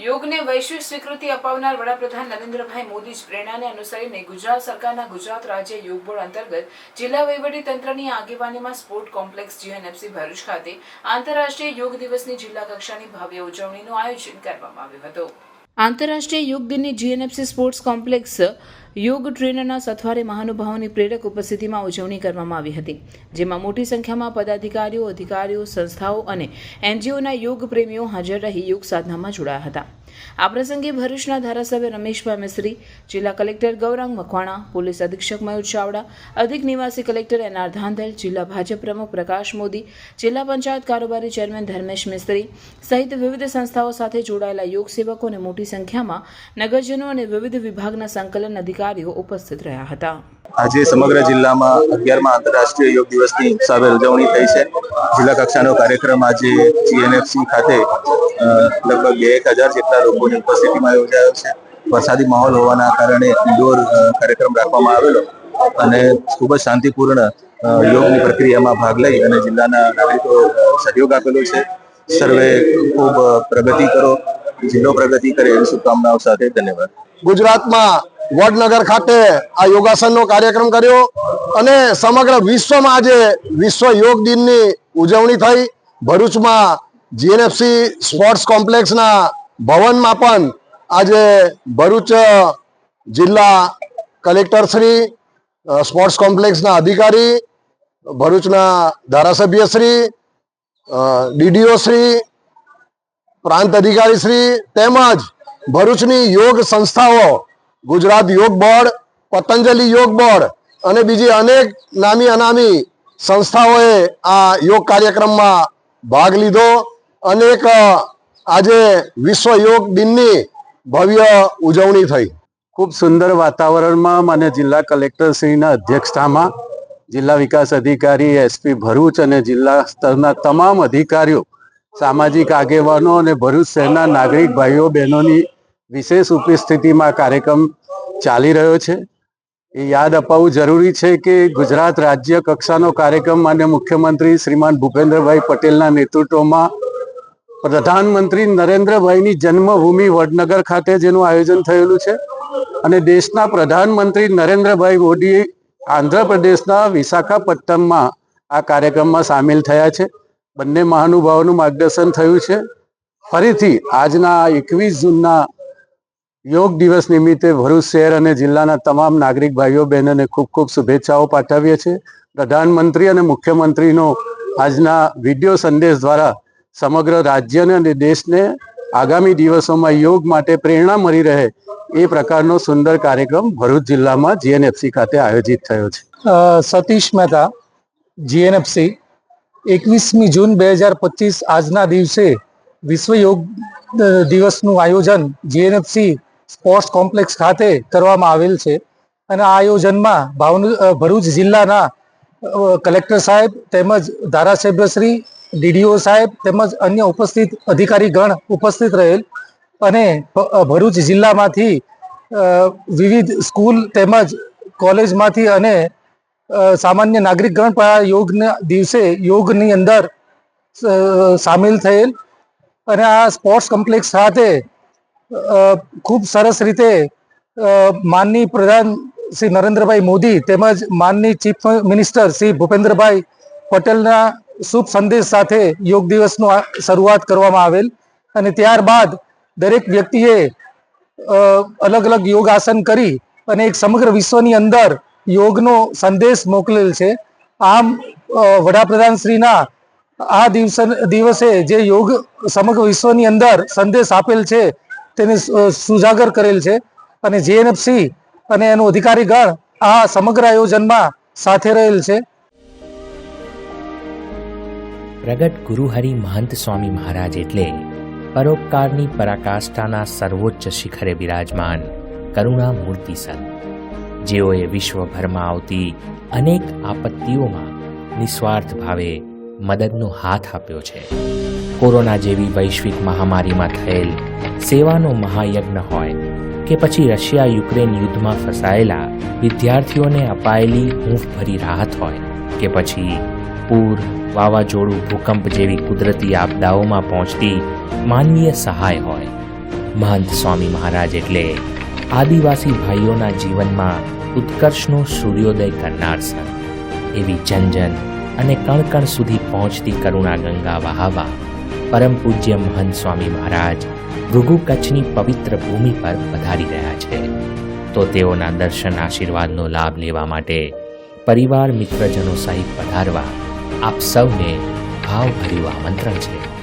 યોગને વૈશ્વિક સ્વીકૃતિ અપાવનાર વડાપ્રધાન નરેન્દ્રભાઈ મોદી જ પ્રેરણાને અનુસરીને ગુજરાત સરકારના ગુજરાત રાજ્ય યોગ બોર્ડ અંતર્ગત જિલ્લા વહીવટી તંત્રની આગેવાનીમાં સ્પોર્ટ કોમ્પ્લેક્સ GNFC ભરૂચ ખાતે આંતરરાષ્ટ્રીય યોગ દિવસની જિલ્લા કક્ષાની ભવ્ય ઉજવણીનું આયોજન કરવામાં આવ્યું હતું। આંતરરાષ્ટ્રીય યોગ દિનની GNFC સ્પોર્ટ્સ કોમ્પ્લેક્સ યોગ ટ્રેનરના સથવારે મહાનુભાવોની પ્રેરક ઉપસ્થિતિમાં ઉજવણી કરવામાં આવી હતી, જેમાં મોટી સંખ્યામાં પદાધિકારીઓ, અધિકારીઓ, સંસ્થાઓ અને NGOના યોગ પ્રેમીઓ હાજર રહી યોગ સાધનામાં જોડાયા હતા। આ પ્રસંગે ભરૂચના ધારાસભ્ય રમેશભાઈ મિસ્ત્રી, જિલ્લા કલેક્ટર ગૌરાંગ મકવાણા, પોલીસ અધિક્ષક મયુર ચાવડા, અધિક નિવાસી કલેક્ટર NR ધાંધલ, જિલ્લા ભાજપ પ્રમુખ પ્રકાશ મોદી, જિલ્લા પંચાયત કારોબારી ચેરમેન ધર્મેશ મિસ્ત્રી સહિત વિવિધ સંસ્થાઓ સાથે જોડાયેલા યોગ સેવકો અને મોટી સંખ્યામાં નગરજનો અને વિવિધ વિભાગના સંકલન અધિકારીઓ ઉપસ્થિત રહ્યા હતા। આજે સમગ્ર જિલ્લામાં 11મા આંતરરાષ્ટ્રીય યોગ દિવસની ઉત્સાહભેર ઉજવણી થઈ છે। જિલ્લા કક્ષાનો કાર્યક્રમ આજે GNFC ખાતે લગભગ 1000 જેટલા લોકોની ઉપસ્થિતિમાં યોજાયો છે। વરસાદી માહોલ હોવાના કારણે ઇન્ડોર કાર્યક્રમ રાખવામાં આવેલો અને ખૂબ જ શાંતિપૂર્ણ યોગની પ્રક્રિયામાં ભાગ લઈ અને જિલ્લાના નાગરિકો સહયોગ આપેલો છે। સર્વે ખૂબ પ્રગતિ કરો, જિલ્લો પ્રગતિ કરે એવી શુભકામનાઓ સાથે ધન્યવાદ। ગુજરાતમાં વડનગર ખાતે આ યોગાસનનો કાર્યક્રમ કર્યો અને સમગ્ર વિશ્વમાં આજે વિશ્વ યોગ દિનની ઉજવણી થઈ। ભરૂચમાં GNFC સ્પોર્ટ્સ કોમ્પ્લેક્સના ભવનમાં પણ આજે ભરૂચ જિલ્લા કલેક્ટર શ્રી, સ્પોર્ટ્સ કોમ્પ્લેક્સના અધિકારી, ભરૂચના ધારાસભ્ય શ્રી, DDO શ્રી, પ્રાંત અધિકારી શ્રી તેમજ ભરૂચની યોગ સંસ્થાઓ, ગુજરાત યોગ બોર્ડ, પતંજલિ યોગ બોર્ડ અને બીજી અનેક નામી અનામી સંસ્થાઓએ આ યોગ કાર્યક્રમમાં ભાગ લીધો। અનેક આજે વિશ્વ યોગ દિનની ભવ્ય ઉજવણી થઈ। ખૂબ સુંદર વાતાવરણમાં અને જિલ્લા કલેક્ટરશ્રીના અધ્યક્ષતામાં જિલ્લા વિકાસ અધિકારી SP ભરૂચ અને જિલ્લા સ્તરના તમામ અધિકારીઓ, સામાજિક આગેવાનો અને ભરૂચ શહેરના નાગરિક ભાઈઓ બહેનોની વિશેષ ઉપસ્થિતિમાં કાર્યક્રમ ચાલી રહ્યો છે। એ યાદ અપાવવું જરૂરી છે કે ગુજરાત રાજ્ય કક્ષાનો કાર્યક્રમ માન્ય મુખ્યમંત્રી શ્રીમાન ભૂપેન્દ્રભાઈ પટેલના નેતૃત્વમાં પ્રધાનમંત્રી નરેન્દ્રભાઈની જન્મભૂમિ વડનગર ખાતે જેનું આયોજન થયેલું છે અને દેશના પ્રધાનમંત્રી નરેન્દ્રભાઈ મોદી આંધ્રપ્રદેશના વિશાખાપટ્ટનમમાં આ કાર્યક્રમમાં સામેલ થયા છે। બંને મહાનુભાવોનું માર્ગદર્શન થયું છે। ફરીથી આજના 21 જૂનના યોગ દિવસ નિમિત્તે ભરૂચ શહેર અને જિલ્લાના તમામ નાગરિક ભાઈઓ બહેનોને ખૂબ ખૂબ શુભેચ્છાઓ પાઠવીએ છીએ। પ્રધાનમંત્રી અને મુખ્યમંત્રીનો આજના વિડીયો સંદેશ દ્વારા સમગ્ર રાજ્યને અને દેશને આગામી દિવસોમાં યોગ માટે પ્રેરણા મળી રહે એ પ્રકારનો સુંદર કાર્યક્રમ ભરૂચ જિલ્લામાં GNFC ખાતે આયોજિત થયો છે। સતીશ મહેતા, GNFC 21મી જૂન 2025 આજના દિવસે વિશ્વ યોગ દિવસનું આયોજન GNFC સ્પોર્ટ્સ કોમ્પ્લેક્સ ખાતે કરવામાં આવેલ છે અને આ આયોજનમાં ભરૂચ જિલ્લાના કલેક્ટર સાહેબ તેમજ ધારાસભ્યશ્રી, DDO સાહેબ તેમજ અન્ય ઉપસ્થિત અધિકારીગણ ઉપસ્થિત રહેલ અને ભરૂચ જિલ્લામાંથી વિવિધ સ્કૂલ તેમજ કોલેજમાંથી અને સામાન્ય નાગરિકગણ પણ આ યોગના દિવસે યોગની અંદર સામેલ થયેલ અને આ સ્પોર્ટ્સ કોમ્પ્લેક્સ ખાતે ખૂબ સરસ રીતે માનનીય પ્રધાન શ્રી નરેન્દ્રભાઈ મોદી તેમજ માનનીય ચીફ મિનિસ્ટર શ્રી ભૂપેન્દ્રભાઈ પટેલના શુભ સંદેશ સાથે યોગ દિવસનું શરૂઆત કરવામાં આવેલ અને ત્યારબાદ દરેક વ્યક્તિએ અલગ અલગ યોગાસન કરી અને એક સમગ્ર વિશ્વની અંદર યોગનો સંદેશ મોકલેલ છે। આમ વડાપ્રધાન શ્રીના આ દિવસે જે યોગ સમગ્ર વિશ્વની અંદર સંદેશ આપેલ છે તેને સુજાગર કરેલ છે અને GNFC અને એનું અધિકારીગણ આ સમગ્ર આયોજનમાં સાથે રહેલ છે। પ્રગટ ગુરુહરિ મહંત સ્વામી મહારાજ એટલે પરોપકારની પરાકાષ્ઠાના સર્વોચ્ચ શિખરે બિરાજમાન કરુણા મૂર્તિ સંત, જેઓએ વિશ્વભરમાં આવતી અનેક આપત્તિઓમાં નિસ્વાર્થ ભાવે મદદનો હાથ આપ્યો છે। કોરોના જેવી વૈશ્વિક મહામારીમાં થયેલ સેવાનો મહાયજ્ઞ હોય કે પછી રશિયા યુક્રેન યુદ્ધમાં ફસાયેલા વિદ્યાર્થીઓને અપાયેલી હૂંફભરી રાહત હોય કે પછી પૂર, વાવાઝોડું, ભૂકંપ જેવી કુદરતી આપદાઓમાં પહોંચતી માનવીય સહાય હોય, મહંત સ્વામી મહારાજ એટલે આદિવાસી ભાઈઓના જીવનમાં ઉત્કર્ષનો સૂર્યોદય કરનાર સંત. એવી જન જન અને કણ કણ સુધી પહોંચતી કરુણા ગંગા વહાવા પરમ પૂજ્ય મહંત સ્વામી મહારાજ ભૃગુ કચ્છની પવિત્ર ભૂમિ પર પધારી રહ્યા છે. તો તેઓના દર્શન આશીર્વાદનો લાભ લેવા માટે પરિવાર મિત્રજનો સહિત પધારવા આપ સૌને ભાવભર્યું આમંત્રણ છે.